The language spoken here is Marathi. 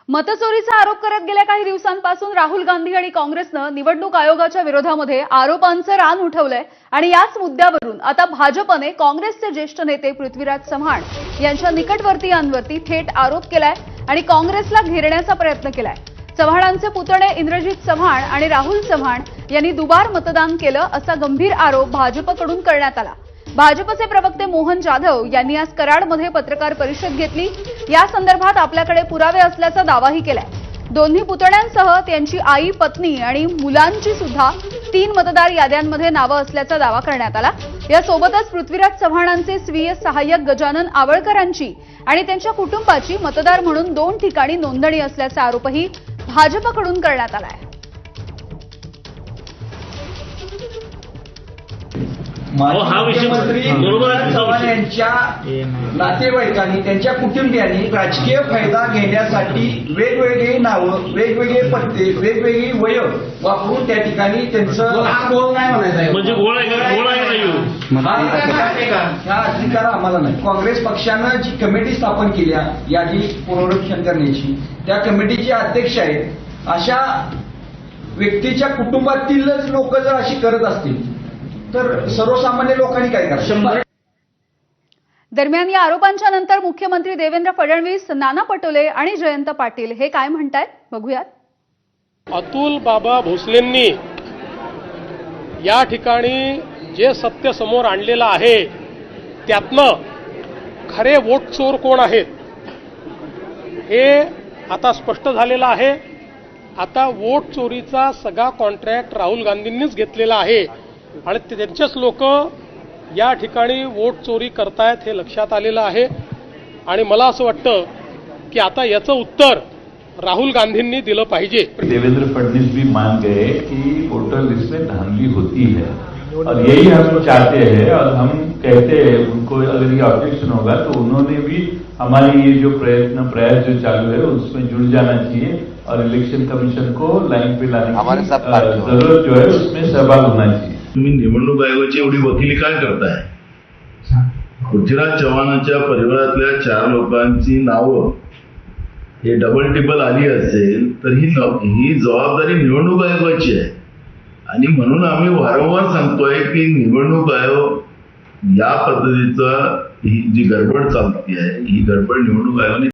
मतचोरीचा आरोप करत गेल्या काही दिवसांपासून राहुल गांधी आणि काँग्रेसनं निवडणूक आयोगाच्या विरोधामध्ये आरोपांचं रान उठवलंय आणि याच मुद्द्यावरून आता भाजपने काँग्रेसचे ज्येष्ठ नेते पृथ्वीराज चव्हाण यांच्या निकटवर्तीयांवरती थेट आरोप केलाय आणि काँग्रेसला घेरण्याचा प्रयत्न केलाय। चव्हाणांचे पुतणे इंद्रजीत चव्हाण आणि राहुल चव्हाण यांनी दुबार मतदान केलं असा गंभीर आरोप भाजपकडून करण्यात आला। भाजपचे प्रवक्ते मोहन जाधव यांनी आज कराडमध्ये पत्रकार परिषद घेतली। या संदर्भात आपल्याकडे पुरावे असल्याचा दावाही केलाय। दोन्ही पुतण्यांसह त्यांची आई, पत्नी आणि मुलांची सुद्धा 3 मतदार याद्यांमध्ये नावे असल्याचा दावा करण्यात आला। यासोबतच पृथ्वीराज चव्हाणांचे स्वीय सहाय्यक गजानन आवळकरांची आणि त्यांच्या कुटुंबाची मतदार म्हणून 2 ठिकाणी नोंदणी असल्याचा आरोपही भाजपकडून करण्यात आला आहे। हा विषय चव्हाण यांच्या नातेवाईकांनी, त्यांच्या कुटुंबियांनी राजकीय फायदा घेण्यासाठी वेगवेगळी नावं, वेगवेगळे पत्ते, वेगवेगळी वय वापरून त्या ठिकाणी त्यांचं म्हणजे हा अधिकार आम्हाला नाही। काँग्रेस पक्षानं जी कमिटी स्थापन केली यादी पुनरीक्षण करण्याची, त्या कमिटीचे अध्यक्ष आहेत। अशा व्यक्तीच्या कुटुंबातीलच लोक जर अशी करत असतील तर सर्वसामान्य लोकांनी काय करायचं। दरम्यान या आरोपांच्या नंतर मुख्यमंत्री देवेंद्र फडणवीस, नाना पटोले आणि जयंत पाटील हे काय म्हणतायत बघूयात। अतुल बाबा भोसलेंनी या ठिकाणी जे सत्य समोर आणलेलं आहे त्यातनं खरे वोट चोर कोण आहेत हे आता स्पष्ट झालेलं आहे। आता वोट चोरीचा सगळा कॉन्ट्रॅक्ट राहुल गांधींनीच घेतलेला आहे आणि त्यांचेच लोक या ठिकाणी वोट चोरी करतायत हे लक्षात आलेलं आहे। आणि मला असं वाटतं की आता याचं उत्तर राहुल गांधींनी दिलं पाहिजे। देवेंद्र फडणवीस भी मान गए कि वोटर लिस्ट में धांधली होती है और यही हम चाहते हैं और हम कहते हैं उनको, अगर ये ऑब्जेक्शन होगा तो उन्होंने भी हमारी ये जो प्रयास जो चालू है उसमें जुड़ जाना चाहिए और इलेक्शन कमीशन को लाइन पे लाने की जरूरत जो है उसमें सहभाग होना चाहिए। तुम्ही निवडणूक आयोगाची एवढी वकिली काय करताय? पृथ्वीराज चव्हाणांच्या परिवारातल्या 4 लोकांची नावं हे डबल टिबल आली असेल तर ही जबाबदारी निवडणूक आयोगाची आहे आणि म्हणून आम्ही वारंवार सांगतोय की निवडणूक आयोग या पद्धतीचा ही जी गडबड चालती आहे ही गडबड निवडणूक आयोगाने